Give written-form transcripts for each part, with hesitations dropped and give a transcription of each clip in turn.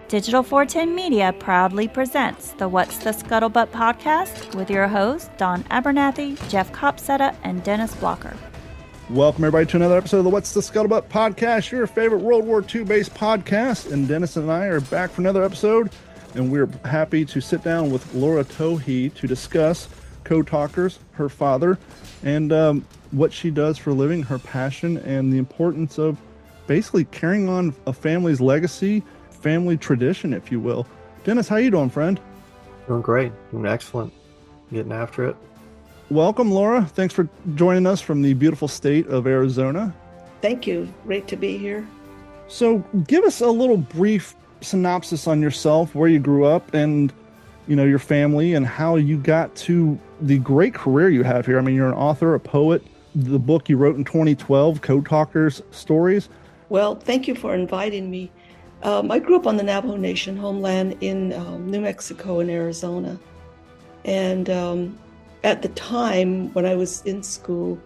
Digital 410 Media proudly presents the What's the Scuttlebutt podcast with your hosts, Don Abernathy, Jeff Copsetta, and Dennis Blocker. Welcome, everybody, to another episode of the What's the Scuttlebutt podcast, your favorite World War II based podcast. And Dennis and I are back for another episode, and we're happy to sit down with Laura Tohe to discuss Code Talkers, her father, and what she does for a living, her passion, and the importance of basically carrying on a family's legacy, family tradition, if you will. Dennis, how you doing, friend? Doing great. Doing excellent. Getting after it. Welcome, Laura. Thanks for joining us from the beautiful state of Arizona. Thank you. Great to be here. So give us a little brief synopsis on yourself, where you grew up, and your family, and how you got to the great career you have here. I mean, you're an author, a poet. The book you wrote in 2012, Code Talkers Stories. Well, thank you for inviting me. I grew up on the Navajo Nation homeland in New Mexico and Arizona. And at the time when I was in school,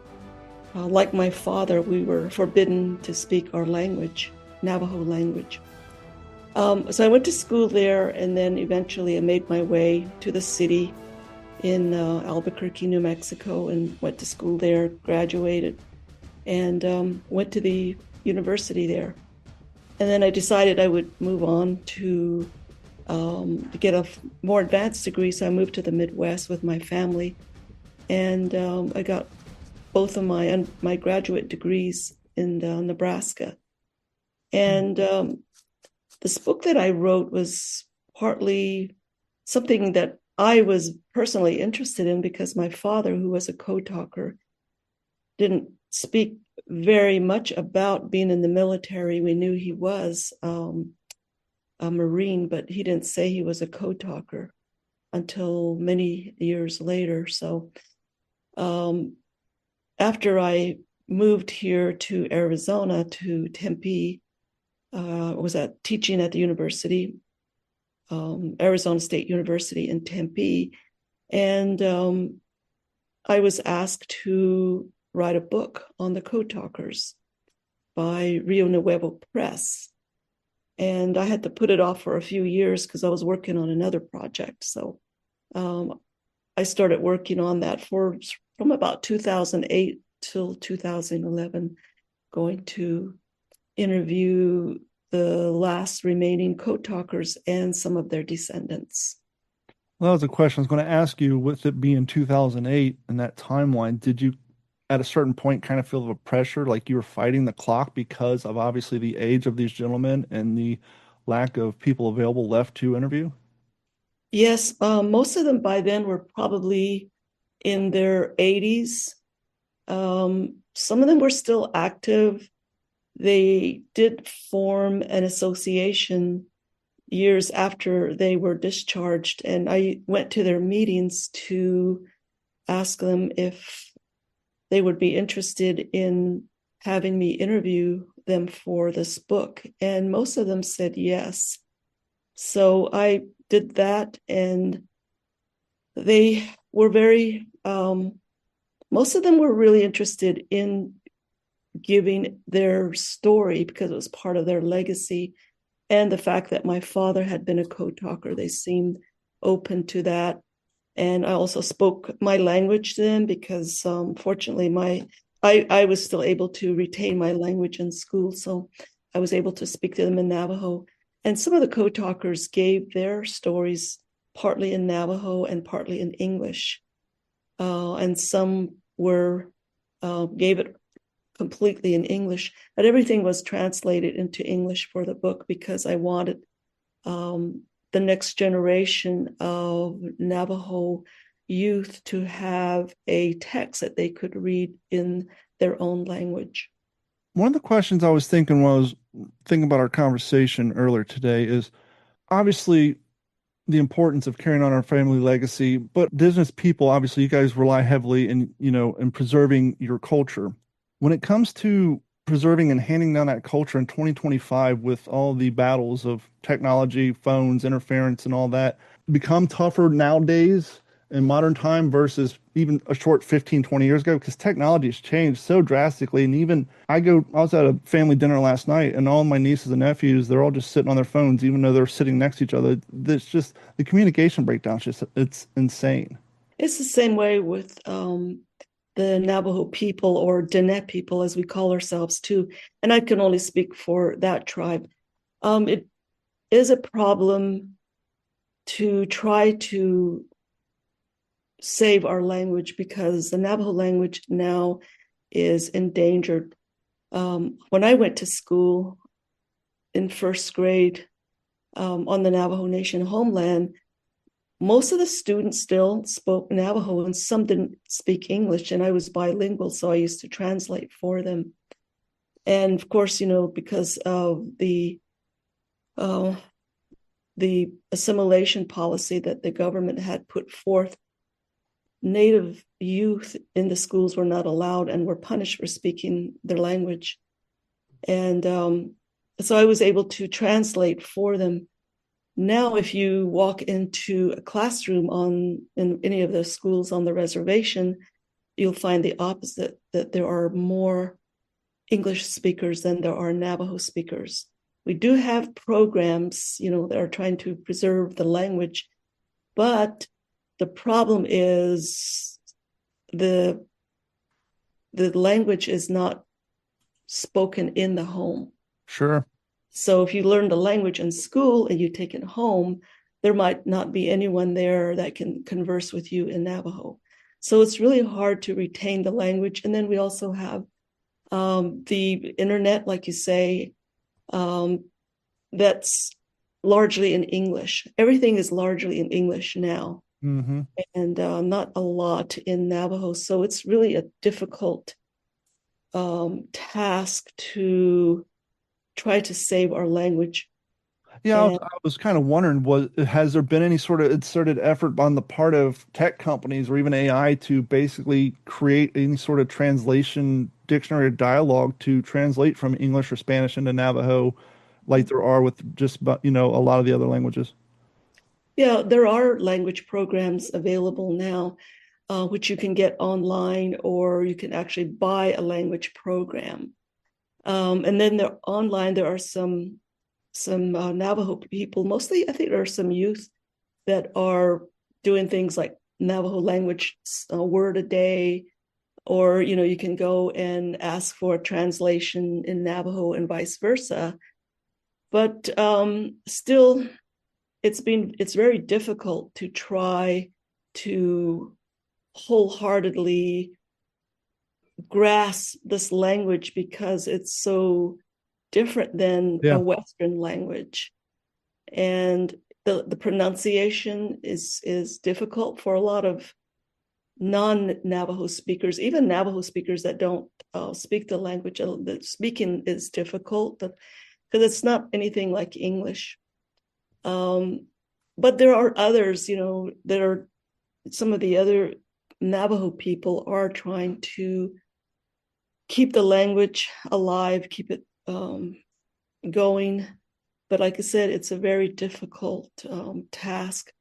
like my father, we were forbidden to speak our language, Navajo language. So I went to school there, and then eventually I made my way to the city in Albuquerque, New Mexico, and went to school there, graduated, and went to the university there. And then I decided I would move on to get a more advanced degree. So I moved to the Midwest with my family, and I got both of my graduate degrees in Nebraska. And this book that I wrote was partly something that I was personally interested in because my father, who was a code talker, didn't speak very much about being in the military. We knew he was a Marine, but he didn't say he was a code talker until many years later. So after I moved here to Arizona, to Tempe, was teaching at the university, Arizona State University in Tempe, and I was asked to write a book on the Code Talkers by Rio Nuevo Press. And I had to put it off for a few years because I was working on another project. So I started working on that from about 2008 till 2011, going to interview the last remaining Code Talkers and some of their descendants. Well, that was a question I was going to ask you. With it being 2008 and that timeline, did you at a certain point kind of feel the pressure, like you were fighting the clock because of obviously the age of these gentlemen and the lack of people available left to interview? Yes, most of them by then were probably in their 80s. Some of them were still active. They did form an association years after they were discharged, and I went to their meetings to ask them if they would be interested in having me interview them for this book. And most of them said yes. So I did that, and they were most of them were really interested in giving their story because it was part of their legacy. And the fact that my father had been a code talker, they seemed open to that. And I also spoke my language to them because fortunately I was still able to retain my language in school. So I was able to speak to them in Navajo. And some of the code talkers gave their stories partly in Navajo and partly in English. And some gave it completely in English, but everything was translated into English for the book because I wanted the next generation of Navajo youth to have a text that they could read in their own language. One of the questions I was thinking about our conversation earlier today is obviously the importance of carrying on our family legacy, but Indigenous people, obviously you guys rely heavily in preserving your culture. When it comes to preserving and handing down that culture in 2025 with all the battles of technology, phones, interference, and all that become tougher nowadays in modern time versus even a short 15, 20 years ago? Because technology has changed so drastically. And even I was at a family dinner last night, and all my nieces and nephews, they're all just sitting on their phones, even though they're sitting next to each other. It's just the communication breakdown, it's insane. It's the same way with the Navajo people, or Diné people, as we call ourselves too. And I can only speak for that tribe. It is a problem to try to save our language, because the Navajo language now is endangered. When I went to school in first grade on the Navajo Nation homeland, most of the students still spoke Navajo, and some didn't speak English, and I was bilingual, so I used to translate for them. And of course, because of the assimilation policy that the government had put forth, Native youth in the schools were not allowed and were punished for speaking their language. And so I was able to translate for them. Now, if you walk into a classroom in any of the schools on the reservation, you'll find the opposite, that there are more English speakers than there are Navajo speakers. We do have programs, that are trying to preserve the language, but the problem is the language is not spoken in the home. Sure. So if you learn the language in school and you take it home, there might not be anyone there that can converse with you in Navajo. So it's really hard to retain the language. And then we also have the internet, like you say, that's largely in English. Everything is largely in English now, and not a lot in Navajo. So it's really a difficult task to try to save our language. Yeah, I was kind of wondering, has there been any sort of concerted effort on the part of tech companies or even AI to basically create any sort of translation dictionary or dialogue to translate from English or Spanish into Navajo, like there are with just a lot of the other languages? Yeah, there are language programs available now, which you can get online, or you can actually buy a language program. And then online, there are some Navajo people, mostly I think there are some youth that are doing things like Navajo language word a day, or you can go and ask for a translation in Navajo and vice versa. But still, it's very difficult to try to wholeheartedly grasp this language, because it's so different than a Yeah. Western language, and the pronunciation is difficult for a lot of non-Navajo speakers, even Navajo speakers that don't speak the language. The speaking is difficult, because it's not anything like English. But there are others, that are some of the other Navajo people are trying to keep the language alive, keep it going. But like I said, it's a very difficult task.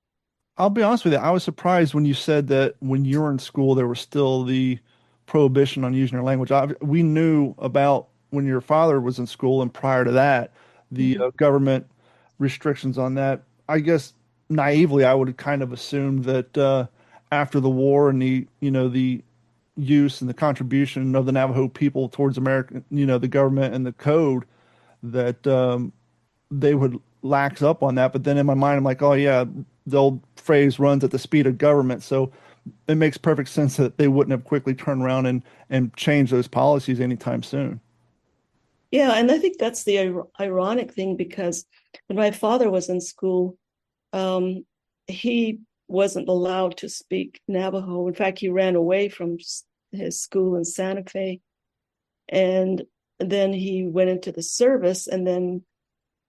I'll be honest with you. I was surprised when you said that when you were in school, there was still the prohibition on using your language. We knew about when your father was in school, and prior to that, the government restrictions on that. I guess naively, I would have kind of assumed that after the war and the use and the contribution of the Navajo people towards American, the government and the code, that they would lax up on that. But then in my mind, I'm like, oh yeah, the old phrase runs at the speed of government. So it makes perfect sense that they wouldn't have quickly turned around and changed those policies anytime soon. Yeah, and I think that's the ironic thing, because when my father was in school, he wasn't allowed to speak Navajo. In fact, he ran away from his school in Santa Fe, and then he went into the service, and then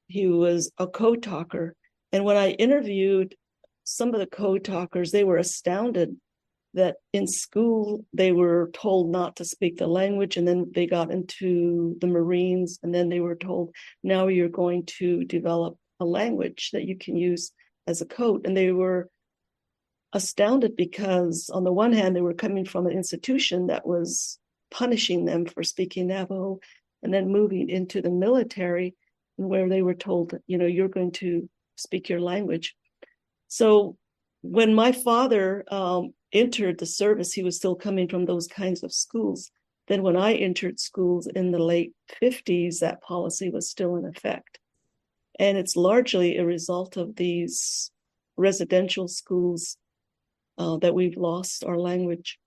he was a code talker. And when I interviewed some of the code talkers, they were astounded that in school they were told not to speak the language, and then they got into the Marines, and then they were told, now you're going to develop a language that you can use as a code. And they were astounded because on the one hand, they were coming from an institution that was punishing them for speaking Navajo and then moving into the military where they were told, you're going to speak your language. So when my father entered the service, he was still coming from those kinds of schools. Then when I entered schools in the late 50s, that policy was still in effect. And it's largely a result of these residential schools that we've lost our language.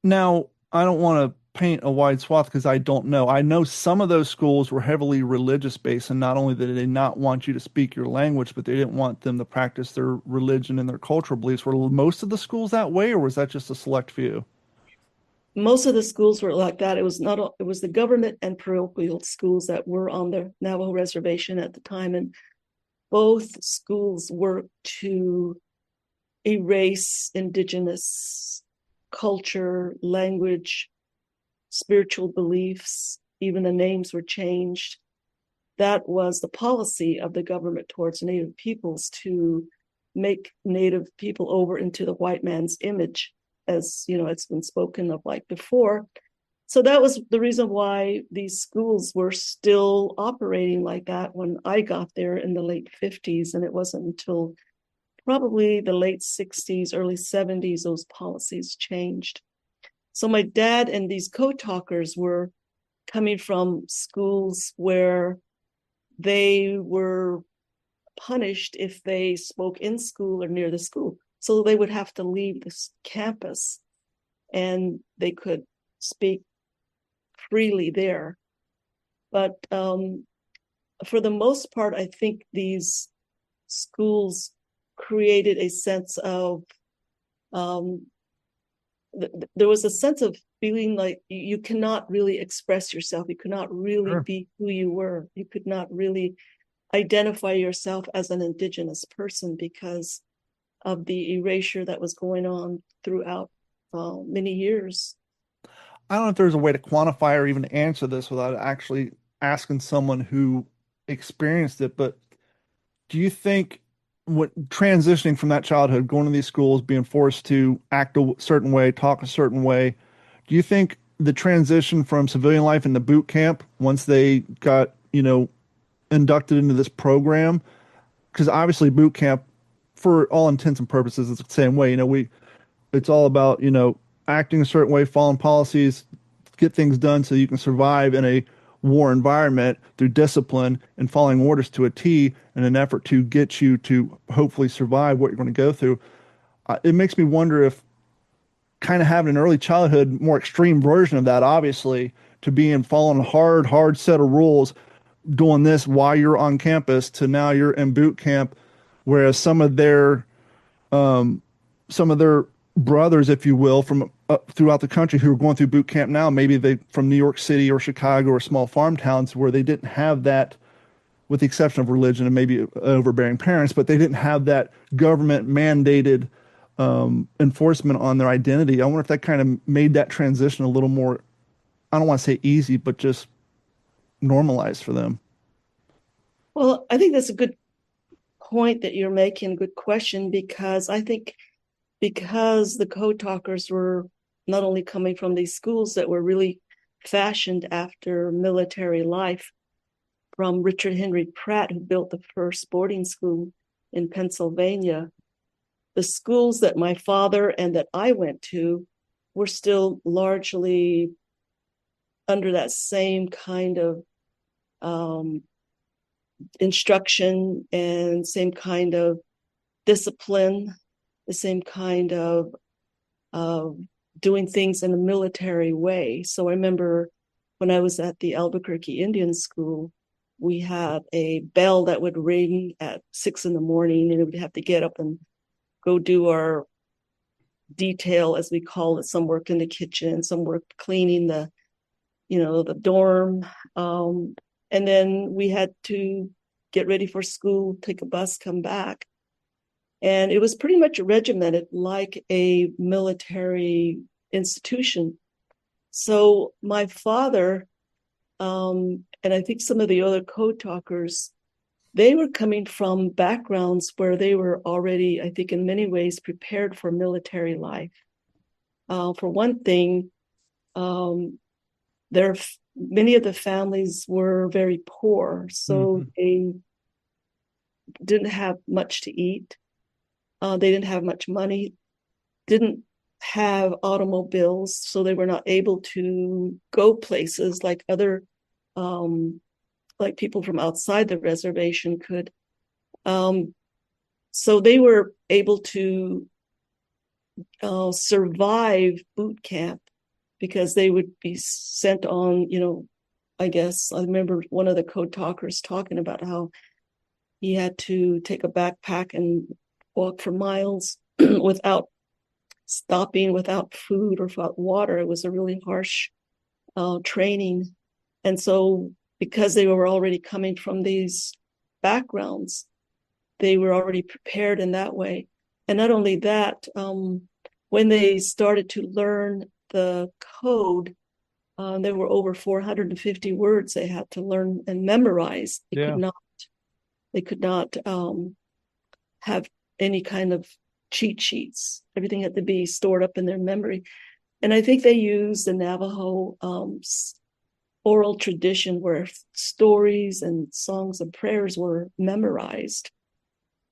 Now, I don't want to paint a wide swath because I don't know. I know some of those schools were heavily religious based, and not only did they not want you to speak your language, but they didn't want them to practice their religion and their cultural beliefs. Were most of the schools that way, or was that just a select few? Most of the schools were like that. It was the government and parochial schools that were on the Navajo reservation at the time, and both schools worked to erase indigenous culture, language, spiritual beliefs. Even the names were changed. That was the policy of the government towards Native peoples, to make Native people over into the white man's image, as it's been spoken of like before. So that was the reason why these schools were still operating like that when I got there in the late 50s. And it wasn't until probably the late 60s, early 70s, those policies changed. So my dad and these co-talkers were coming from schools where they were punished if they spoke in school or near the school. So they would have to leave this campus and they could speak freely there. But for the most part, I think these schools created a sense of, there was a sense of feeling like you cannot really express yourself. You could not really Sure. be who you were. You could not really identify yourself as an indigenous person because of the erasure that was going on throughout many years. I don't know if there's a way to quantify or even answer this without actually asking someone who experienced it, but do you think what transitioning from that childhood, going to these schools, being forced to act a certain way, talk a certain way, do you think the transition from civilian life into boot camp, once they got, inducted into this program, because obviously boot camp, for all intents and purposes, is the same way. It's all about, acting a certain way, following policies, get things done so you can survive in a war environment through discipline and following orders to a T in an effort to get you to hopefully survive what you're going to go through. It makes me wonder if kind of having an early childhood, more extreme version of that, obviously, to being following hard set of rules, doing this while you're on campus to now you're in boot camp, whereas some of their brothers, if you will, from throughout the country who are going through boot camp now, maybe they from New York City or Chicago or small farm towns where they didn't have that, with the exception of religion and maybe overbearing parents, but they didn't have that government mandated enforcement on their identity. I wonder if that kind of made that transition a little more, I don't want to say easy, but just normalized for them. Well, I think that's a good point that you're making, a good question, because I think because the code talkers were not only coming from these schools that were really fashioned after military life, from Richard Henry Pratt, who built the first boarding school in Pennsylvania, the schools that my father and that I went to were still largely under that same kind of instruction and same kind of discipline, the same kind of doing things in a military way. So I remember when I was at the Albuquerque Indian School, we had a bell that would ring at 6 a.m, and we'd have to get up and go do our detail, as we call it. Some work in the kitchen, some work cleaning the dorm. And then we had to get ready for school, take a bus, come back. And it was pretty much regimented like a military institution. So my father, and I think some of the other code talkers, they were coming from backgrounds where they were already, I think, in many ways prepared for military life. For one thing, um, many of the families were very poor, so they didn't have much to eat. They didn't have much money, didn't have automobiles, so they were not able to go places like other, like people from outside the reservation could. So they were able to survive boot camp because they would be sent on, I guess I remember one of the code talkers talking about how he had to take a backpack and walk for miles without stopping, without food or without water. It was a really harsh training. And so because they were already coming from these backgrounds, they were already prepared in that way. And not only that, when they started to learn the code, there were over 450 words they had to learn and memorize. They could not have any kind of cheat sheets. Everything had to be stored up in their memory. And I think they used the Navajo oral tradition where stories and songs and prayers were memorized.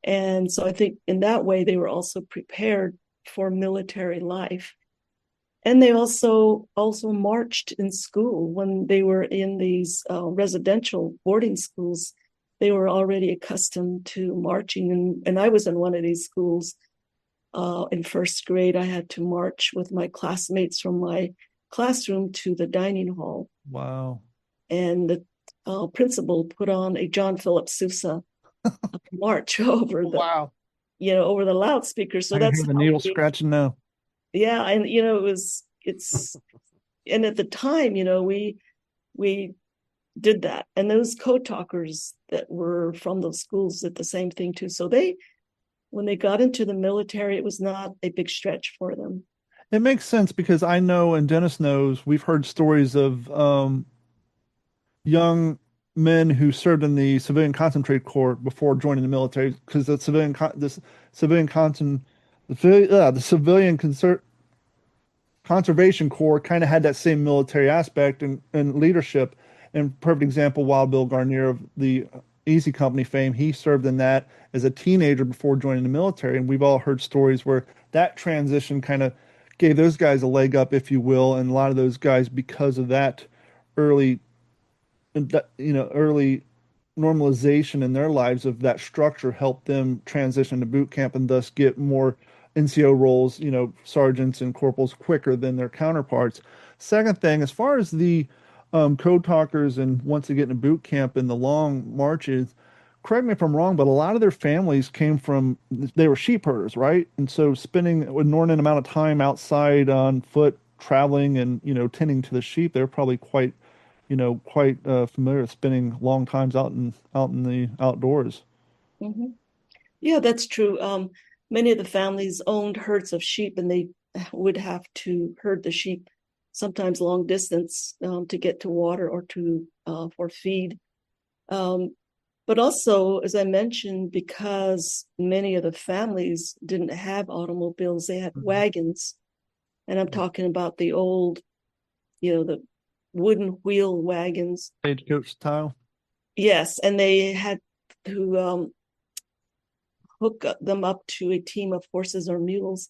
And so I think in that way, they were also prepared for military life. And they also marched in school when they were in these residential boarding schools. They were already accustomed to marching. And I was in one of these schools in first grade. I had to march with my classmates from my classroom to the dining hall. Wow. And the principal put on a John Philip Sousa march over the over the loudspeaker. So I hear the needle scratching now. Yeah, and it's and at the time, we did that, and those code talkers that were from those schools did the same thing too. So when they got into the military, it was not a big stretch for them. It makes sense because I know, and Dennis knows, we've heard stories of young men who served in the civilian concentrated corps before joining the military because the civilian conservation corps kind of had that same military aspect and leadership. And perfect example, Wild Bill Garnier of the Easy Company fame, he served in that as a teenager before joining the military. And we've all heard stories where that transition kind of gave those guys a leg up, if you will. And a lot of those guys, because of that early early normalization in their lives of that structure helped them transition to boot camp and thus get more NCO roles, sergeants and corporals quicker than their counterparts. Second thing, as far as the code talkers and once they get into boot camp and the long marches, correct me if I'm wrong, but a lot of their families they were sheep herders, right? And so spending an inordinate amount of time outside on foot, traveling and, tending to the sheep, they're probably quite familiar with spending long times out in the outdoors. Mm-hmm. Yeah, that's true. Many of the families owned herds of sheep, and they would have to herd the sheep sometimes long distance to get to water or to for feed. But also, as I mentioned, because many of the families didn't have automobiles, they had wagons, and I'm talking about the old, the wooden wheel wagons. Stagecoach style. Yes, and they had to hook them up to a team of horses or mules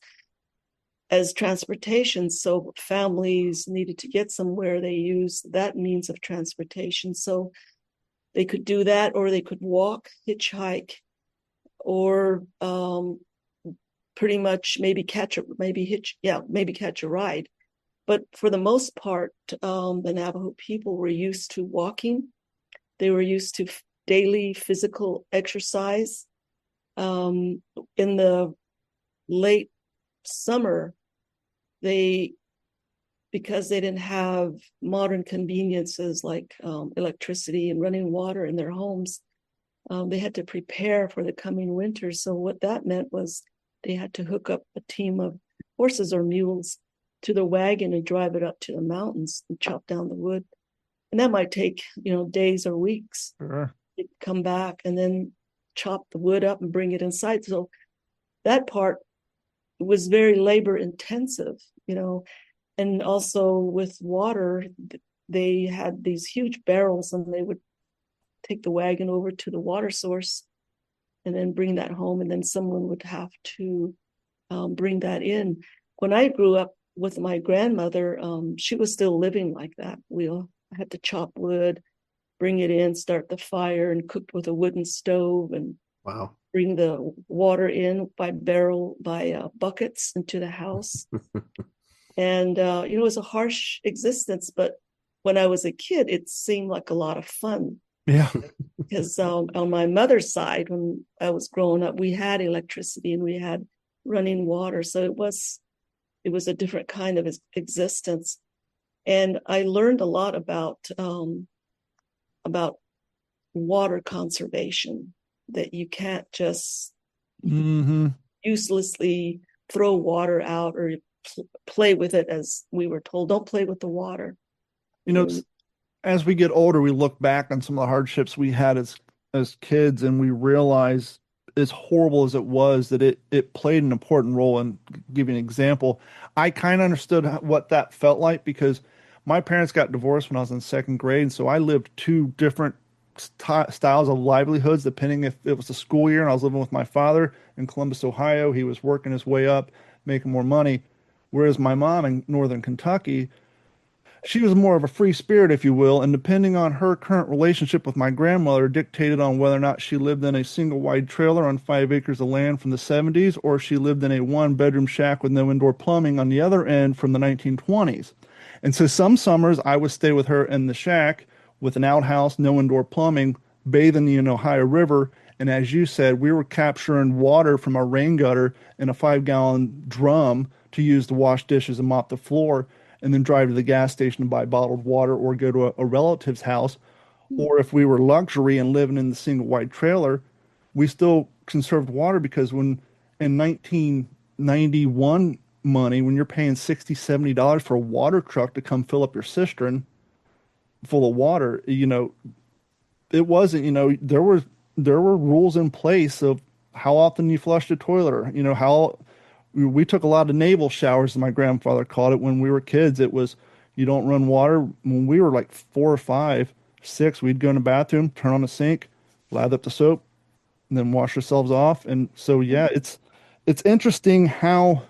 as transportation. So families needed to get somewhere. They used that means of transportation. So they could do that, or they could walk, hitchhike, or pretty much maybe catch a ride. But for the most part, the Navajo people were used to walking. They were used to daily physical exercise. In the late summer, because they didn't have modern conveniences like electricity and running water in their homes, they had to prepare for the coming winter. So what that meant was they had to hook up a team of horses or mules to the wagon and drive it up to the mountains and chop down the wood. And that might take, days or weeks. Sure. They'd come back and then chop the wood up and bring it inside. So that part was very labor intensive, and also with water, they had these huge barrels and they would take the wagon over to the water source and then bring that home. And then someone would have to bring that in. When I grew up with my grandmother, she was still living like that. We had to chop wood, bring it in, start the fire, and cooked with a wooden stove, and Wow. bring the water in by buckets into the house. And it was a harsh existence, but when I was a kid, it seemed like a lot of fun. Yeah. Because on my mother's side, when I was growing up, we had electricity and we had running water, so it was a different kind of existence. And I learned a lot about water conservation, that you can't just uselessly throw water out or play with it. As we were told, don't play with the water. As we get older, we look back on some of the hardships we had as kids, and we realize, as horrible as it was, that it played an important role. And give you an example, I kind of understood what that felt like because my parents got divorced when I was in second grade, and so I lived two different styles of livelihoods depending if it was the school year and I was living with my father in Columbus, Ohio. He was working his way up, making more money, whereas my mom in northern Kentucky, she was more of a free spirit, if you will, and depending on her current relationship with my grandmother dictated on whether or not she lived in a single wide trailer on 5 acres of land from the 70s or she lived in a one-bedroom shack with no indoor plumbing on the other end from the 1920s. And so some summers I would stay with her in the shack with an outhouse, no indoor plumbing, bathing in the Ohio River. And as you said, we were capturing water from our rain gutter in a 5-gallon drum to use to wash dishes and mop the floor, and then drive to the gas station to buy bottled water or go to a relative's house. Or if we were luxury and living in the single wide trailer, we still conserved water because when in 1991 money, when you're paying $60, $70 for a water truck to come fill up your cistern full of water, it wasn't, there were rules in place of how often you flushed a toilet, or, how we took a lot of naval showers, as my grandfather called it. When we were kids, it was, you don't run water. When we were like 4 or 5, 6, we'd go in the bathroom, turn on the sink, lather up the soap, and then wash ourselves off. And so, yeah, it's interesting how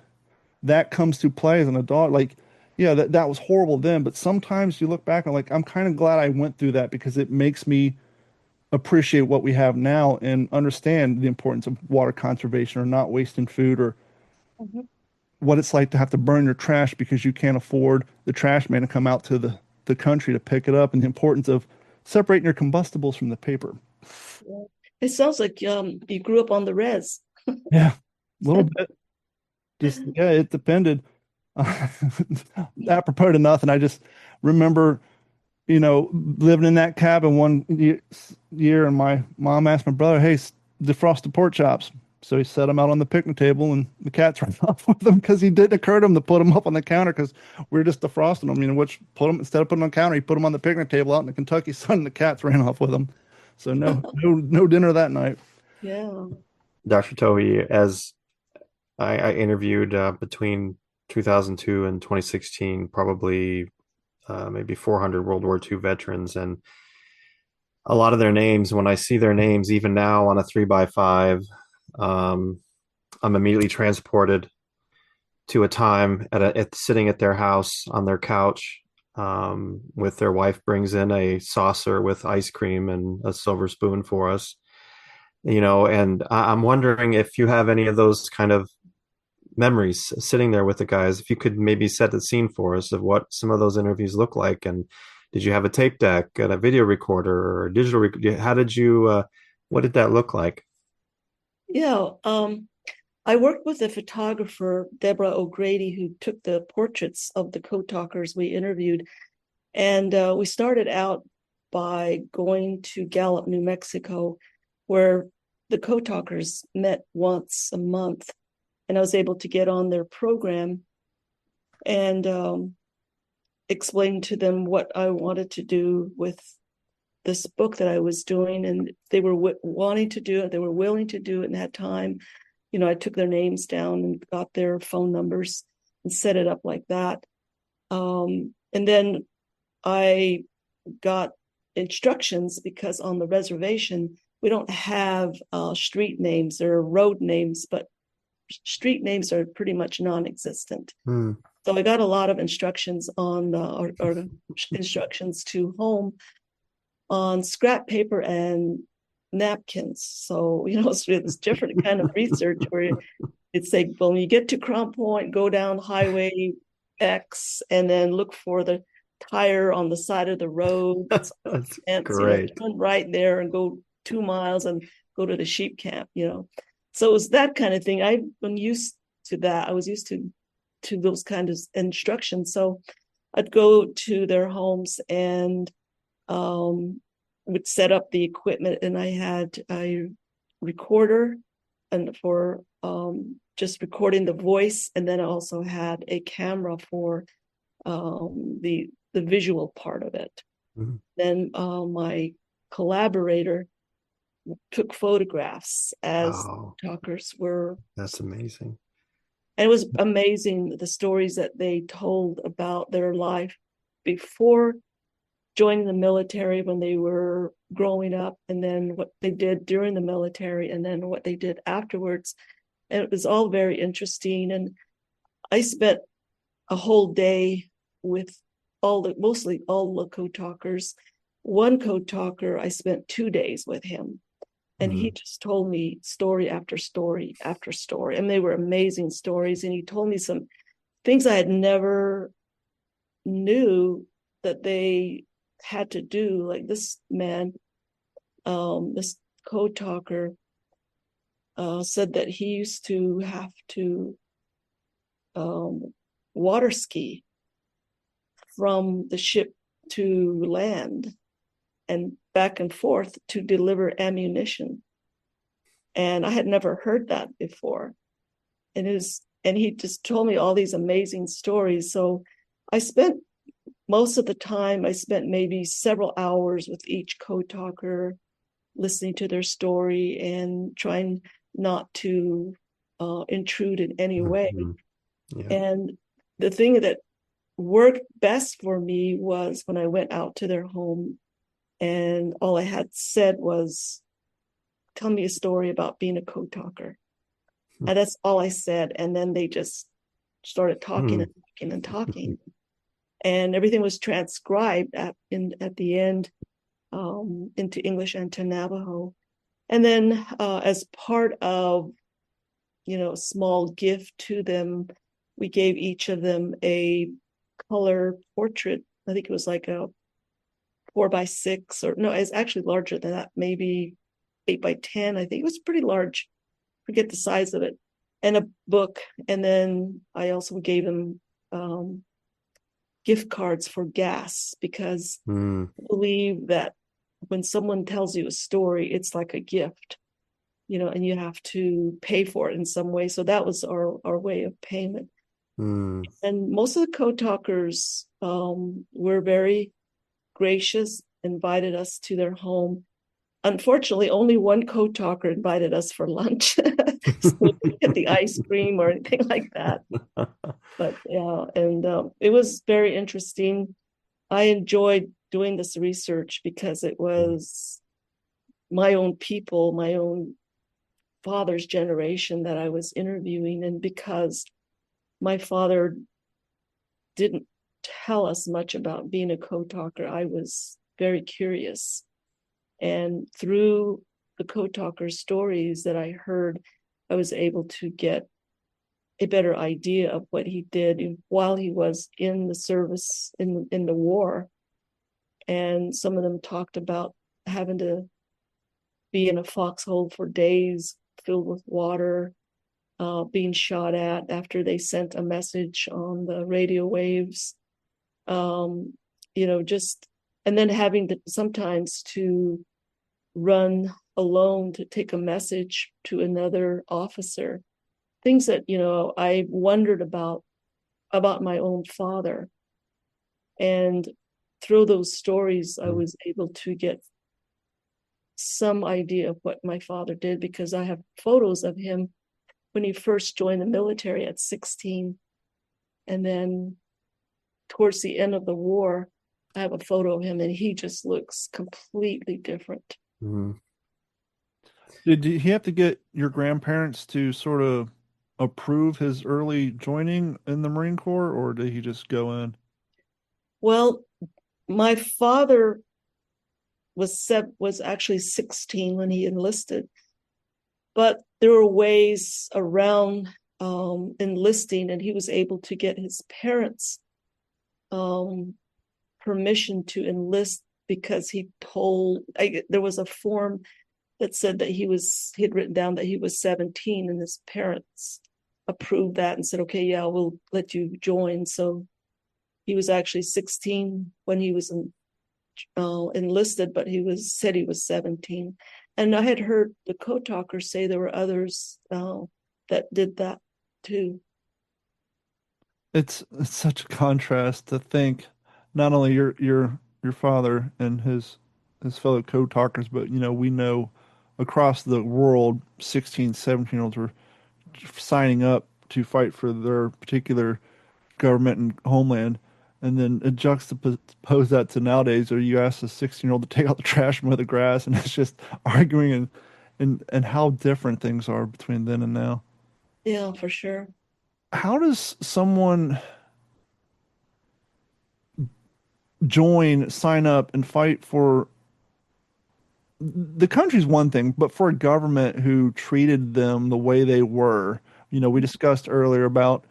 that comes to play as an adult. Like, yeah, that was horrible then, but sometimes you look back and like, I'm kind of glad I went through that because it makes me appreciate what we have now and understand the importance of water conservation or not wasting food, or what it's like to have to burn your trash because you can't afford the trash man to come out to the country to pick it up, and the importance of separating your combustibles from the paper. Yeah. It sounds like you grew up on the res. Yeah, a little bit. Just, yeah, it depended. Apropos to nothing, I just remember, living in that cabin one year, and my mom asked my brother, "Hey, defrost the pork chops." So he set them out on the picnic table, and the cats ran off with them because he didn't occur to him to put them up on the counter because we were just defrosting them. Which put them, instead of putting them on the counter, he put them on the picnic table out in the Kentucky sun, and the cats ran off with them. So no dinner that night. Yeah. Dr. Tohe, as I interviewed between 2002 and 2016, probably maybe 400 World War II veterans, and a lot of their names, when I see their names, even now on a 3x5, I'm immediately transported to a time sitting at their house on their couch, with their wife brings in a saucer with ice cream and a silver spoon for us, and I'm wondering if you have any of those kind of memories sitting there with the guys. If you could maybe set the scene for us of what some of those interviews look like, and did you have a tape deck and a video recorder or a digital how did you what did that look like? Yeah. I worked with a photographer, Deborah O'Grady, who took the portraits of the code talkers we interviewed. And we started out by going to Gallup, New Mexico, where the code talkers met once a month. And I was able to get on their program and explain to them what I wanted to do with this book that I was doing, and they were wanting to do it. They were willing to do it in that time. I took their names down and got their phone numbers and set it up like that. And then I got instructions, because on the reservation, we don't have street names. There are road names, but street names are pretty much non-existent. So I got a lot of instructions on or instructions to home on scrap paper and napkins. So it's different kind of research where it's like, well, when you get to Crown Point, go down Highway X and then look for the tire on the side of the road. That's great. Turn right there and go 2 miles and go to the sheep camp. So it was that kind of thing. I've been used to that. I was used to those kind of instructions. So I'd go to their homes and would set up the equipment, and I had a recorder and for just recording the voice, and then I also had a camera for the visual part of it. Mm-hmm. Then my collaborator took photographs as talkers were. That's amazing. And it was amazing, the stories that they told about their life before joining the military, when they were growing up, and then what they did during the military, and then what they did afterwards. And it was all very interesting. And I spent a whole day with mostly all the code talkers. One code talker, I spent 2 days with him. And he just told me story after story after story. And they were amazing stories. And he told me some things I had never knew that they had to do. Like this man, this code talker, said that he used to have to water ski from the ship to land and back and forth to deliver ammunition. And I had never heard that before. And he just told me all these amazing stories. So I spent most of the time, maybe several hours with each code talker, listening to their story and trying not to intrude in any way. Yeah. And the thing that worked best for me was when I went out to their home, and all I had said was, tell me a story about being a code talker. And that's all I said. And then they just started talking and talking and talking. And everything was transcribed at the end into English and to Navajo. And then as part of, a small gift to them, we gave each of them a color portrait. I think it was like a 4x6, or no, it's actually larger than that, maybe 8x10. I think it was pretty large. Forget the size of it. And a book. And then I also gave them gift cards for gas, because I believe that when someone tells you a story, it's like a gift, and you have to pay for it in some way. So that was our way of payment. And most of the code talkers were very gracious, invited us to their home. Unfortunately, only one code talker invited us for lunch. So we didn't get the ice cream or anything like that. But yeah, and it was very interesting. I enjoyed doing this research because it was my own people, my own father's generation that I was interviewing. And because my father didn't tell us much about being a code talker, I was very curious. And through the code talker stories that I heard, I was able to get a better idea of what he did while he was in the service in the war. And some of them talked about having to be in a foxhole for days filled with water, being shot at after they sent a message on the radio waves, and then having to sometimes to run alone to take a message to another officer. Things that, I wondered about my own father. And through those stories, I was able to get some idea of what my father did because I have photos of him when he first joined the military at 16. And then towards the end of the war, I have a photo of him and he just looks completely different. Mhm. Did he have to get your grandparents to sort of approve his early joining in the Marine Corps, or did he just go in? Well, my father was actually 16 when he enlisted, but there were ways around enlisting, and he was able to get his parents um, permission to enlist because there was a form that said that he'd written down that he was 17, and his parents approved that and said, okay, yeah, we'll let you join. So he was actually 16 when he was enlisted, but said he was 17. And I had heard the code talkers say there were others that did that too. It's such a contrast to think not only your father and his fellow code talkers, but we know across the world 16, 17-year-olds were signing up to fight for their particular government and homeland. And then it juxtapose that to nowadays, or you ask a 16-year-old to take out the trash and mow the grass, and it's just arguing and how different things are between then and now. Yeah, for sure. How does someone sign up, and fight for the country's one thing, but for a government who treated them the way they were? We discussed earlier about,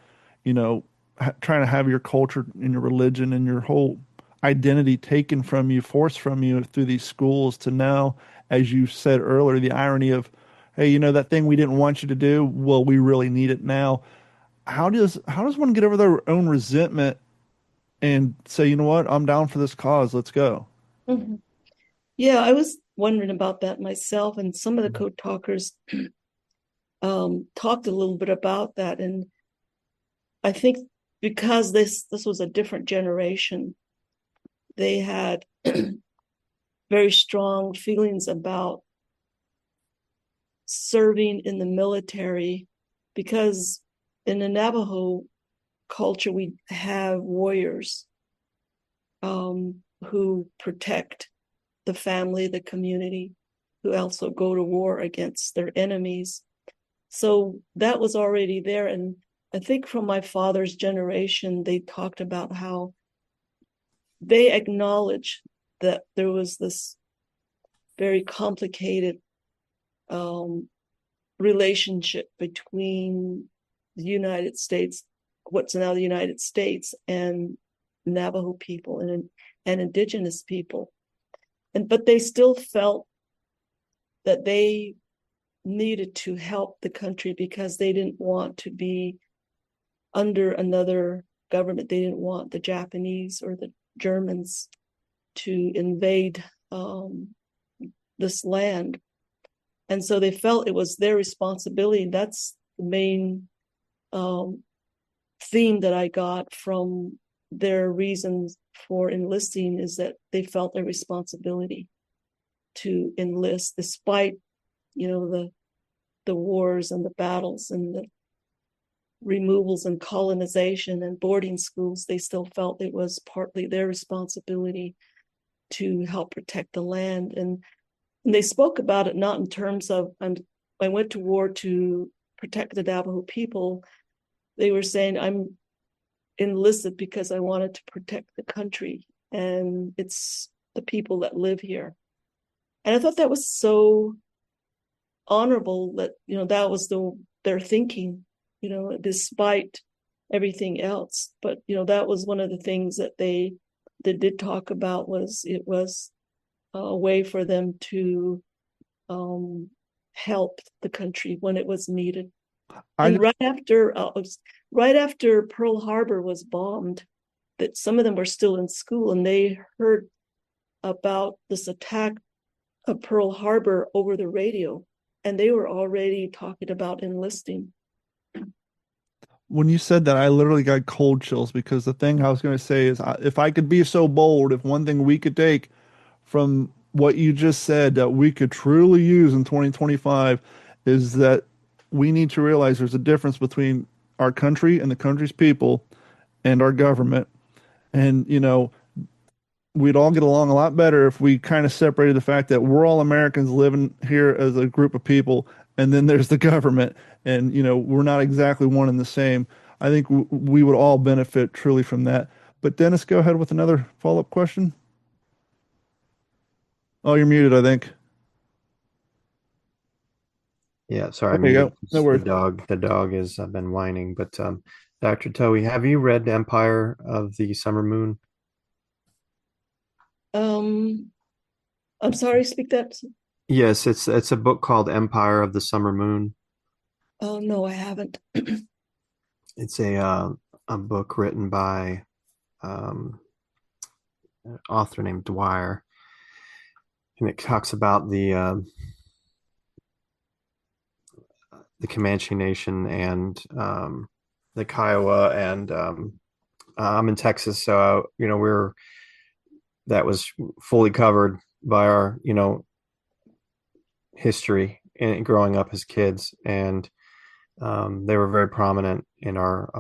trying to have your culture and your religion and your whole identity taken from you, forced from you through these schools to now, as you said earlier, the irony of, hey, that thing we didn't want you to do, well, we really need it now. How does one get over their own resentment and say, you know what, I'm down for this cause, let's go? Mhm. Yeah, I was wondering about that myself, and some of the code talkers talked a little bit about that. And I think because this was a different generation, they had very strong feelings about serving in the military because in the Navajo culture, we have warriors who protect the family, the community, who also go to war against their enemies. So that was already there. And I think from my father's generation, they talked about how they acknowledged that there was this very complicated um, relationship between the United States, what's now the United States, and Navajo people and indigenous people. But they still felt that they needed to help the country because they didn't want to be under another government. They didn't want the Japanese or the Germans to invade this land. And so they felt it was their responsibility. That's the main theme that I got from their reasons for enlisting, is that they felt their responsibility to enlist despite, the wars and the battles and the removals and colonization and boarding schools. They still felt it was partly their responsibility to help protect the land. And they spoke about it not in terms of, I went to war to protect the Navajo people. They were saying, I'm enlisted because I wanted to protect the country, and it's the people that live here. And I thought that was so honorable that, that was their thinking, despite everything else. But, that was one of the things that they did talk about, was it was a way for them to help the country when it was needed. I And just right after Pearl Harbor was bombed, that some of them were still in school, and they heard about this attack of Pearl Harbor over the radio, and they were already talking about enlisting. When you said that, I literally got cold chills, because the thing I was going to say is, if I could be so bold, if one thing we could take from what you just said that we could truly use in 2025 is that we need to realize there's a difference between our country and the country's people and our government. And, we'd all get along a lot better if we kind of separated the fact that we're all Americans living here as a group of people, and then there's the government, and we're not exactly one and the same. I think we would all benefit truly from that. But Dennis, go ahead with another follow-up question. Oh, you're muted, I think. Yeah, sorry, I There you muted. go. No worries. The dog has been whining. But Dr. Tohe, have you read Empire of the Summer Moon? I'm sorry, speak that. Yes, it's a book called Empire of the Summer Moon. Oh, no, I haven't. It's a book written by an author named Dwyer, and it talks about the Comanche Nation and the Kiowa, and I'm in Texas, so that was fully covered by our history and growing up as kids, and they were very prominent in our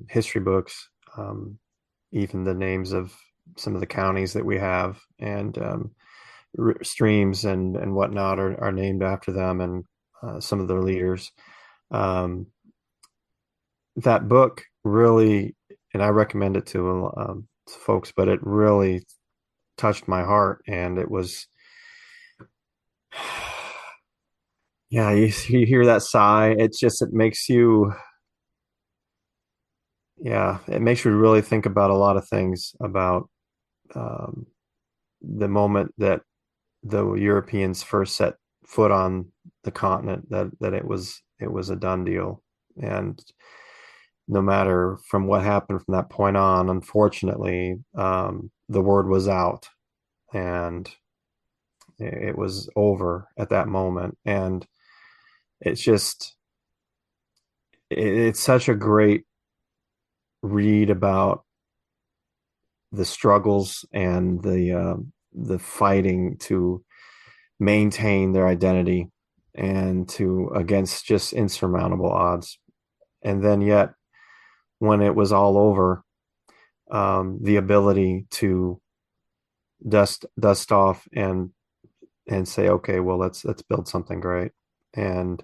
history books. Even the names of some of the counties that we have, and streams and whatnot are named after them, and some of their leaders. Um, that book really, and I recommend it to folks, but it really touched my heart, and it was, yeah, you hear that sigh. It makes you, yeah, it makes you really think about a lot of things about um, the moment that the Europeans first set foot on the continent, that it was a done deal. And no matter from what happened from that point on, unfortunately, the word was out, and it was over at that moment. And it's just, it's such a great read about the struggles and the fighting to maintain their identity and to against just insurmountable odds. And then yet, when it was all over, the ability to dust off and say, okay, well, let's build something great. And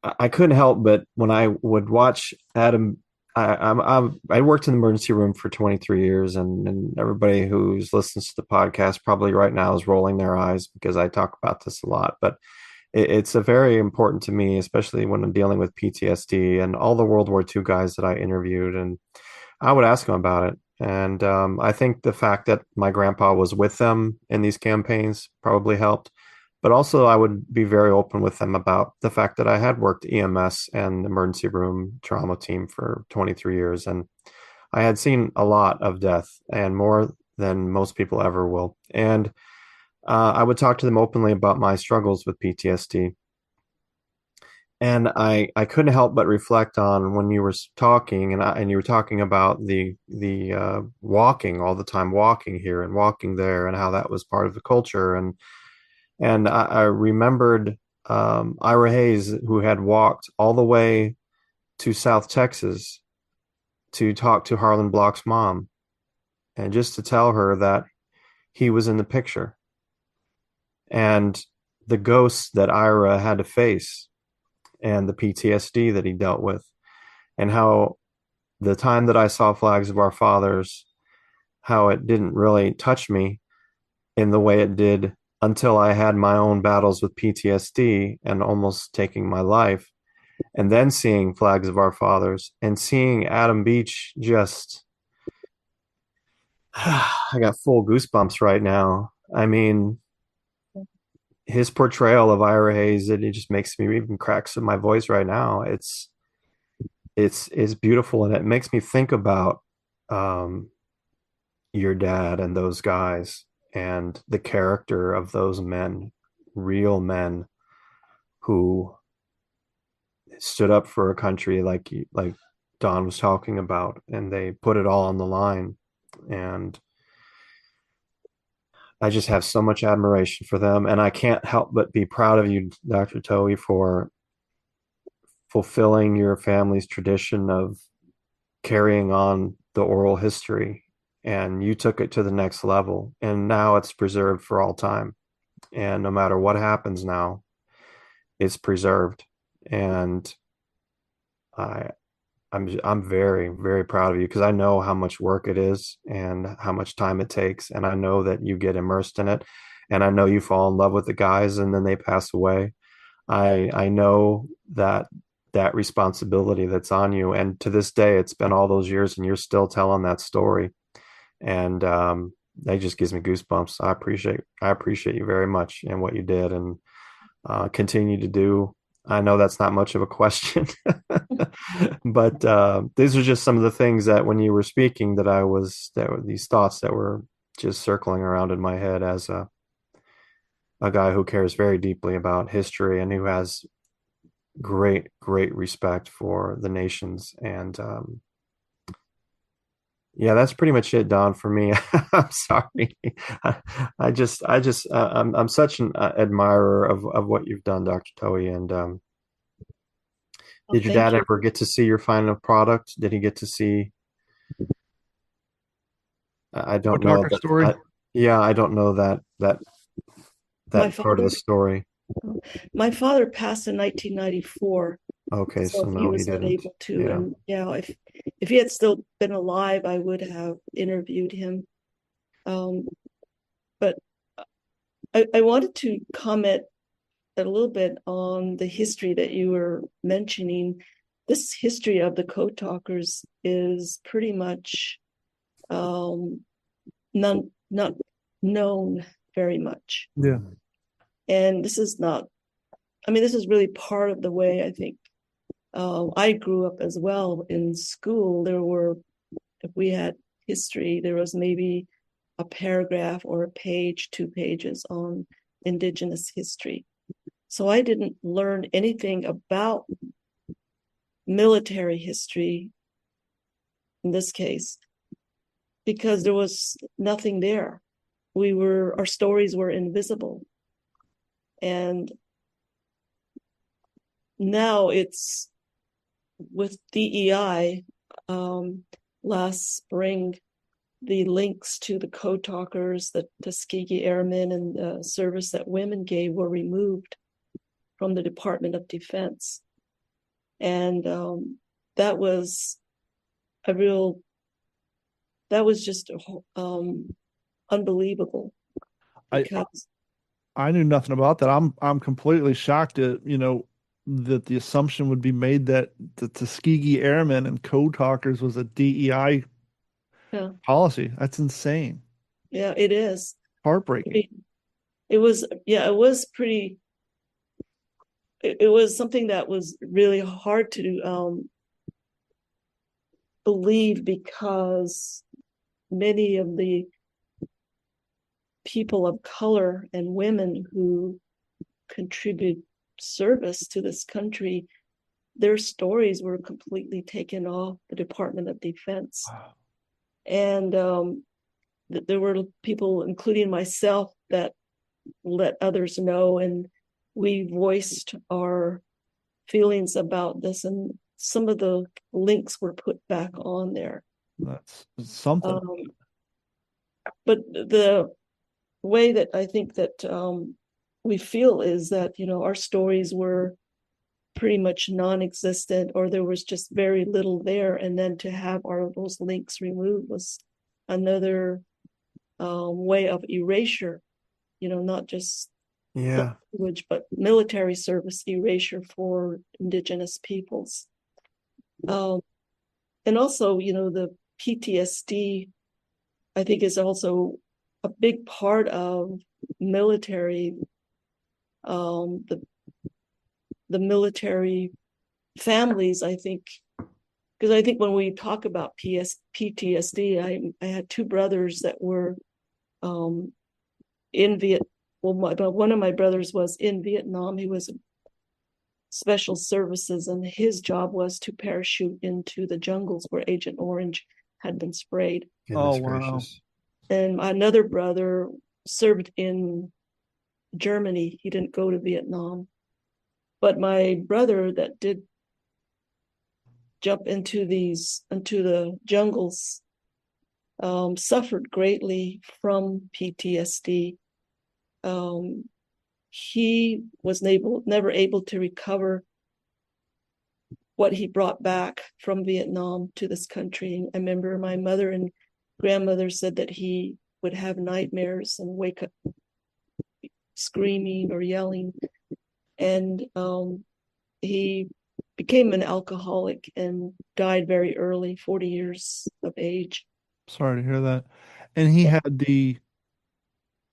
I couldn't help but when I would watch Adam. I worked in the emergency room for 23 years, and everybody who's listens to the podcast probably right now is rolling their eyes because I talk about this a lot. But it's a very important to me, especially when I'm dealing with PTSD and all the World War II guys that I interviewed, and I would ask them about it. And I think the fact that my grandpa was with them in these campaigns probably helped. But also, I would be very open with them about the fact that I had worked EMS and emergency room trauma team for 23 years. And I had seen a lot of death, and more than most people ever will. And I would talk to them openly about my struggles with PTSD. And I couldn't help but reflect on when you were talking, and you were talking about the walking all the time, walking here and walking there, and how that was part of the culture. And I remembered Ira Hayes, who had walked all the way to South Texas to talk to Harlan Block's mom, and just to tell her that he was in the picture, and the ghosts that Ira had to face, and the PTSD that he dealt with, and how the time that I saw Flags of Our Fathers, how it didn't really touch me in the way it did until I had my own battles with PTSD and almost taking my life. And then seeing Flags of Our Fathers and seeing Adam Beach just, I got full goosebumps right now. I mean, his portrayal of Ira Hayes, it just makes me even cracks in my voice right now. It's beautiful, and it makes me think about your dad and those guys and the character of those men, real men who stood up for a country like Don was talking about, and they put it all on the line. And I just have so much admiration for them, and I can't help but be proud of you, Dr. Tohe, for fulfilling your family's tradition of carrying on the oral history. And you took it to the next level, and now it's preserved for all time. And no matter what happens now, it's preserved. And I, I'm very, very proud of you because I know how much work it is and how much time it takes. And I know that you get immersed in it. And I know you fall in love with the guys and then they pass away. I know that responsibility that's on you. And to this day, it's been all those years and you're still telling that story. And that just gives me goosebumps. I appreciate you very much and what you did and continue to do. I know that's not much of a question, but these are just some of the things that when you were speaking that were these thoughts that were just circling around in my head as a guy who cares very deeply about history and who has great respect for the nations. And yeah, that's pretty much it, Don, for me. I'm sorry. I'm such an admirer of what you've done, Dr. Tohe. And Oh, did your thank dad you. ever get to see your final product? Did he get to see? I don't know Talker that. story. Yeah, I don't know My that part of the father, story. my father passed in 1994, Okay, so so he no, he was not didn't. able to. Yeah. And yeah, if he had still been alive, I would have interviewed him. Um, but I wanted to comment a little bit on the history that you were mentioning. This history of the code talkers is pretty much not known very much. Yeah. And this is not, I mean, this is really part of the way I think I grew up as well. In school, if we had history, there was maybe a paragraph or a page, 2 pages on Indigenous history. So I didn't learn anything about military history in this case because there was nothing there. Our stories were invisible. And now it's with DEI, last spring, the links to the code talkers, the Tuskegee Airmen, and the service that women gave were removed from the Department of Defense. And that was just unbelievable I because I knew nothing about that. I'm completely shocked at, that the assumption would be made that the Tuskegee Airmen and Code Talkers was a DEI yeah, policy. That's insane. yeah, it is. I Heartbreaking. mean, it was pretty, it was something that was really hard to believe because many of the people of color and women who contribute service to this country, their stories were completely taken off the Department of Defense. Wow. And there were people, including myself, that let others know, and we voiced our feelings about this, and some of the links were put back on there. That's something. But the way that I think that we feel is that, our stories were pretty much non-existent, or there was just very little there, and then to have those links removed was another way of erasure, not just Yeah. language, but military service erasure for Indigenous peoples. And also, the PTSD, I think, is also a big part of military, the military families, I think, because I think when we talk about PTSD, I had two brothers that were in Vietnam. Well, one of my brothers was in Vietnam. He was special services, and his job was to parachute into the jungles where Agent Orange had been sprayed. Oh, Goodness wow. gracious. And another brother served in Germany. He didn't go to Vietnam. But my brother that did jump into the jungles suffered greatly from PTSD. He was never able to recover what he brought back from Vietnam to this country. I remember my mother and grandmother said that he would have nightmares and wake up screaming or yelling. And he became an alcoholic and died very early, 40 years of age. Sorry to hear that. And he had the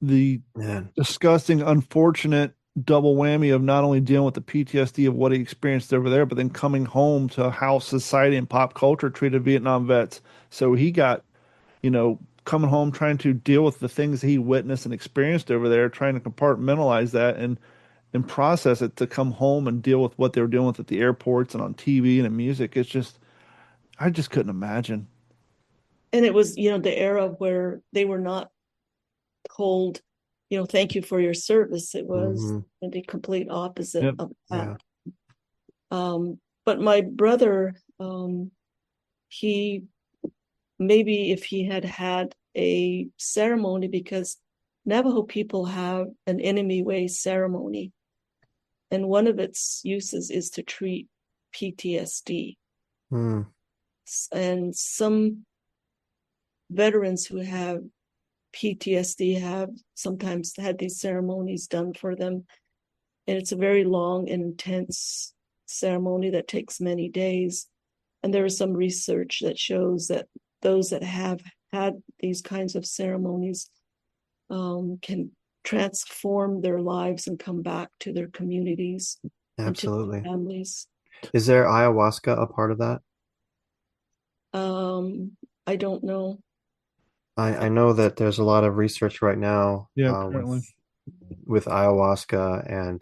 Man. disgusting, unfortunate double whammy of not only dealing with the PTSD of what he experienced over there, but then coming home to how society and pop culture treated Vietnam vets. So he got, coming home trying to deal with the things he witnessed and experienced over there, trying to compartmentalize that and process it to come home and deal with what they were dealing with at the airports and on TV and in music. It's just, I just couldn't imagine. And it was, the era where they were not told, thank you for your service. It was the complete opposite Yep. of Yeah. that. But my brother, he maybe if he had had a ceremony, because Navajo people have an enemy way ceremony, and one of its uses is to treat PTSD. Mm. And some veterans who have PTSD have sometimes had these ceremonies done for them. And it's a very long and intense ceremony that takes many days. And there is some research that shows that those that have had these kinds of ceremonies can transform their lives and come back to their communities and to Absolutely. their families. Is there ayahuasca a part of that? I don't know. I know that there's a lot of research right now Yeah, currently. with ayahuasca and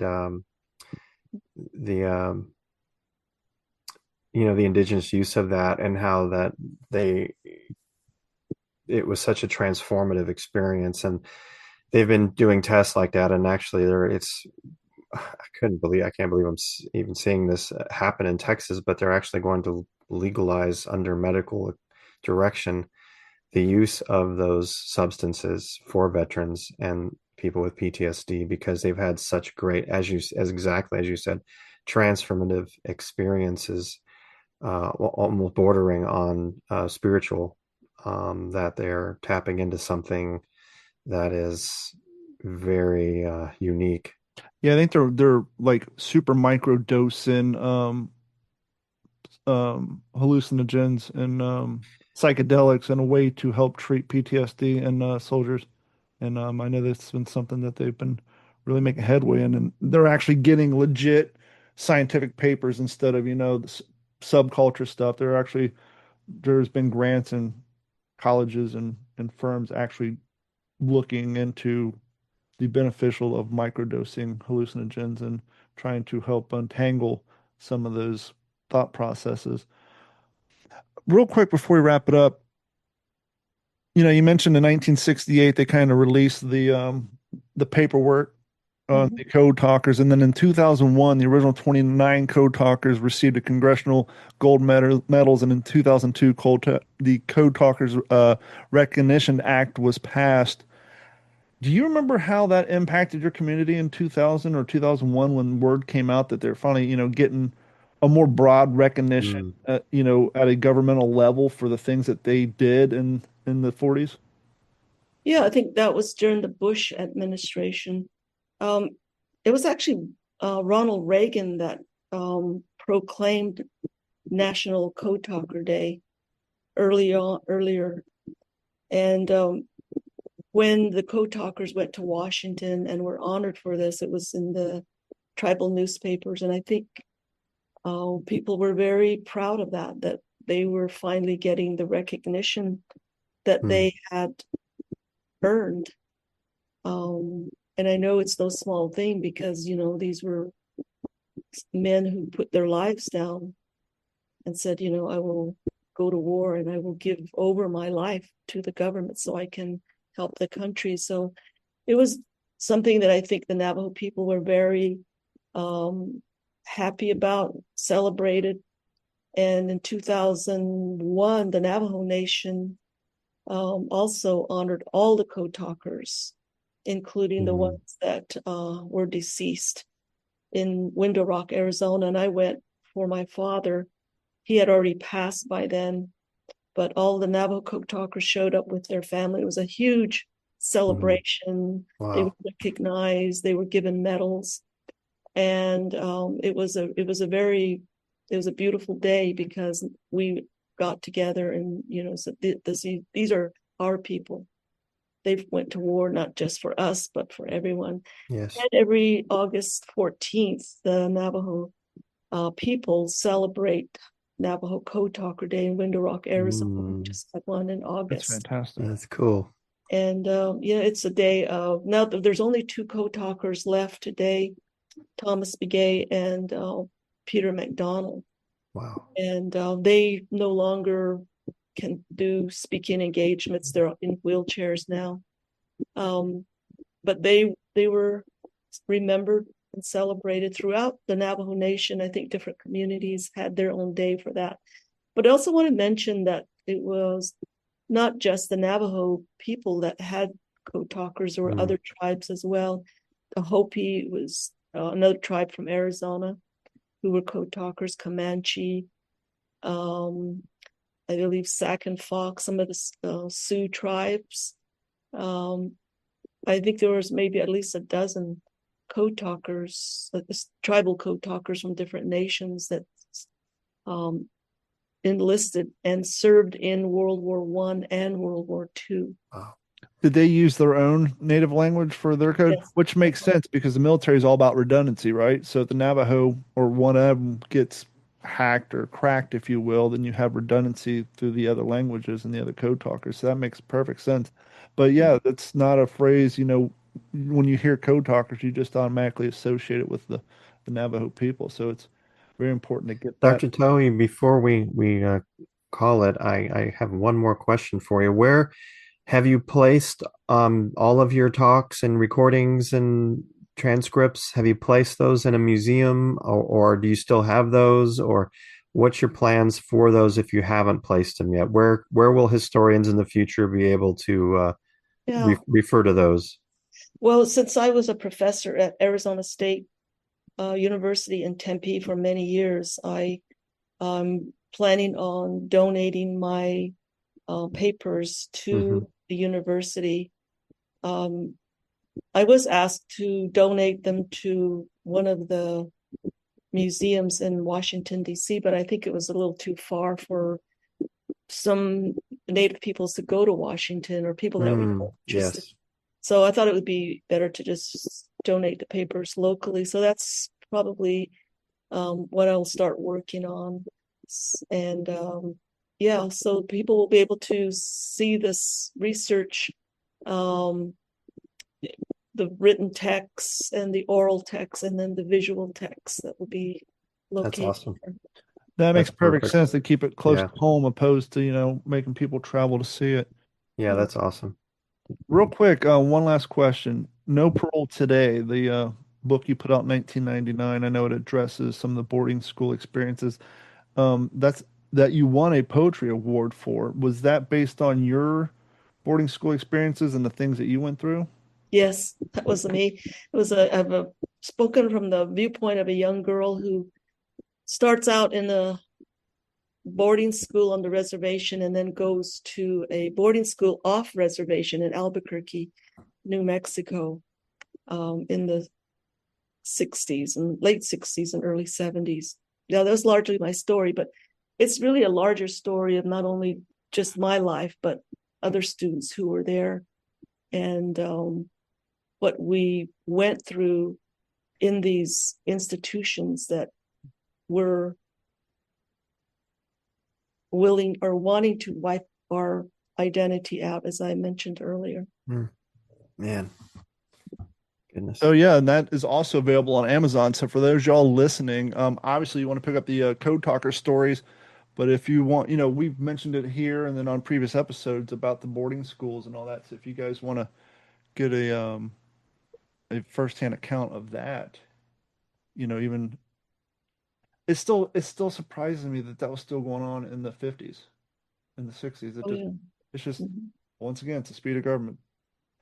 the the indigenous use of that, and how that it was such a transformative experience, and they've been doing tests like that, and actually I can't believe I'm even seeing this happen in Texas, but they're actually going to legalize under medical direction the use of those substances for veterans and people with PTSD, because they've had such great, as exactly as you said, transformative experiences, almost bordering on spiritual, that they're tapping into something that is very unique. Yeah, I think they're like super micro dosing hallucinogens and psychedelics in a way to help treat PTSD in soldiers. And I know that's been something that they've been really making headway in, and they're actually getting legit scientific papers instead of, subculture stuff. There's been grants in colleges and firms actually looking into the beneficial of microdosing hallucinogens and trying to help untangle some of those thought processes. Real quick before we wrap it up, you mentioned in 1968 they kind of released the paperwork on the code talkers, and then in 2001 the original 29 code talkers received a congressional gold medals, and in 2002 the code talkers recognition act was passed. Do you remember how that impacted your community in 2000 or 2001 when word came out that they're finally, getting a more broad recognition, Mm. at a governmental level for the things that they did in the 40s? Yeah, I think that was during the Bush administration. Um, it was actually Ronald Reagan that proclaimed National Code Talker Day earlier. And when the Code Talkers went to Washington and were honored for this, it was in the tribal newspapers. And I think people were very proud of that they were finally getting the recognition that Mm. they had earned. And I know it's no small thing because, these were men who put their lives down and said, I will go to war and I will give over my life to the government so I can help the country. So it was something that I think the Navajo people were very um, happy about, celebrated. And in 2001, the Navajo Nation also honored all the code talkers, including the Mm, ones that were deceased in Window Rock, Arizona. And I went for my father. He had already passed by then, but all the Navajo code talkers showed up with their family. It was a huge mm, celebration. They were wow. recognized, they were given medals, and it was a beautiful day because we got together and so these are our people. They went to war not just for us but for everyone. Yes. And every August 14th, the Navajo people celebrate Navajo Code Talker Day in Window Rock, Arizona. Mm, Just had one in That's August. fantastic. that's cool. And it's a day of now. There's only two code talkers left today, Thomas Begay and Peter McDonald. Wow. And they no longer can do speaking engagements. They're in wheelchairs now. Um, but they were remembered and celebrated throughout the Navajo Nation. I think different communities had their own day for that. But I also want to mention that it was not just the Navajo people that had code talkers, there were Mm, other tribes as well. The Hopi was another tribe from Arizona who were code talkers, Comanche, um, I believe Sac and Fox, some of the Sioux tribes. Um, I think there was maybe at least a dozen code talkers, tribal code talkers from different nations that um, enlisted and served in World War One and World War Two. wow. Did they use their own native language for their code? Yes. Which makes sense because the military is all about redundancy, right? So if the Navajo or one of them gets hacked or cracked, if you will, then you have redundancy through the other languages and the other code talkers. So that makes perfect sense. But yeah, that's not a phrase, when you hear code talkers, you just automatically associate it with the Navajo people. So it's very important to get that. Dr. Tohe, before we call it, I have one more question for you. Where have you placed all of your talks and recordings and transcripts? Have you placed those in a museum, or do you still have those? Or what's your plans for those if you haven't placed them yet? Where will historians in the future be able to Yeah. refer to those? Well, since I was a professor at Arizona State University in Tempe for many years, I'm planning on donating my papers Hmm. to the university. Um, I was asked to donate them to one of the museums in Washington, D.C., but I think it was a little too far for some Native peoples to go to Washington or people that were Mm, interested. yes, So I thought it would be better to just donate the papers locally. So that's probably what I'll start working on. And yeah, so people will be able to see this research, um, the written text and the oral text, and then the visual text that will be that's located awesome. there. That That's makes perfect perfect. sense to keep it close Yeah, to home opposed to, making people travel to see it. yeah, Yeah. that's awesome. Real quick, one last question. No Parole Today, the book you put out in 1999. I know it addresses some of the boarding school experiences. That's that you won a poetry award for. Was that based on your boarding school experiences and the things that you went through? Yes, that was me. It was I've spoken from the viewpoint of a young girl who starts out in a boarding school on the reservation and then goes to a boarding school off reservation in Albuquerque, New Mexico, in the 60s and late 60s and early 70s. Yeah, that was largely my story, but it's really a larger story of not only just my life, but other students who were there and what we went through in these institutions that were willing or wanting to wipe our identity out, as I mentioned earlier. Mm, man, goodness. Oh yeah, and that is also available on Amazon. So for those y'all listening, obviously you want to pick up the Code Talker stories, but if you want, we've mentioned it here and then on previous episodes about the boarding schools and all that. So if you guys want to get a firsthand account of that. Even it still surprises me that that was still going on in the 50s, in the 60s. Oh yeah. It's just Mhm. once again, it's the speed of government.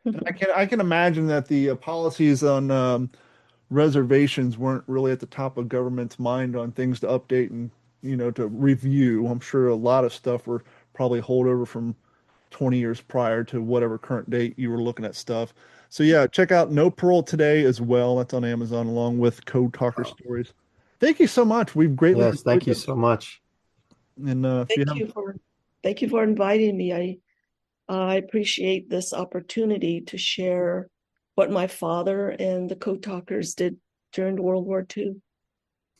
And I can imagine that the policies on reservations weren't really at the top of government's mind on things to update and to review. I'm sure a lot of stuff were probably holdover from 20 years prior to whatever current date you were looking at stuff. So yeah, check out No Parole Today as well. That's on Amazon along with Code Talker Stories. Thank you so much. We've greatly Yes, enjoyed thank you this. so much. And if you Thank have you for thank you for inviting me. I appreciate this opportunity to share what my father and the code talkers did during World War II.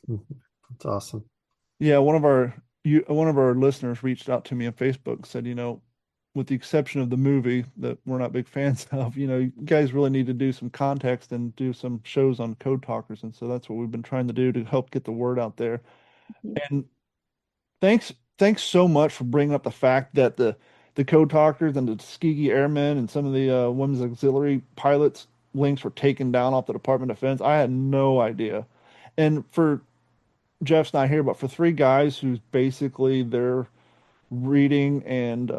That's awesome. Yeah, one of our listeners reached out to me on Facebook, said, with the exception of the movie that we're not big fans of, you guys really need to do some context and do some shows on code talkers. And so that's what we've been trying to do to help get the word out there. And thanks so much for bringing up the fact that the code talkers and the Tuskegee Airmen and some of the women's auxiliary pilots links were taken down off the Department of Defense. I had no idea. And for Jeff's not here, but for three guys who's basically their reading and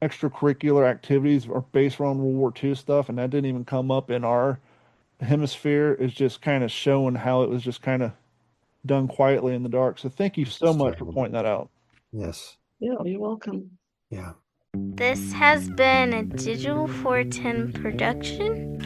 extracurricular activities are based around World War II stuff, and that didn't even come up in our hemisphere, is just kind of showing how it was just kind of done quietly in the dark. So thank you so much for pointing that out. Yes. Yeah, you're welcome. Yeah. This has been a Digital 410 production.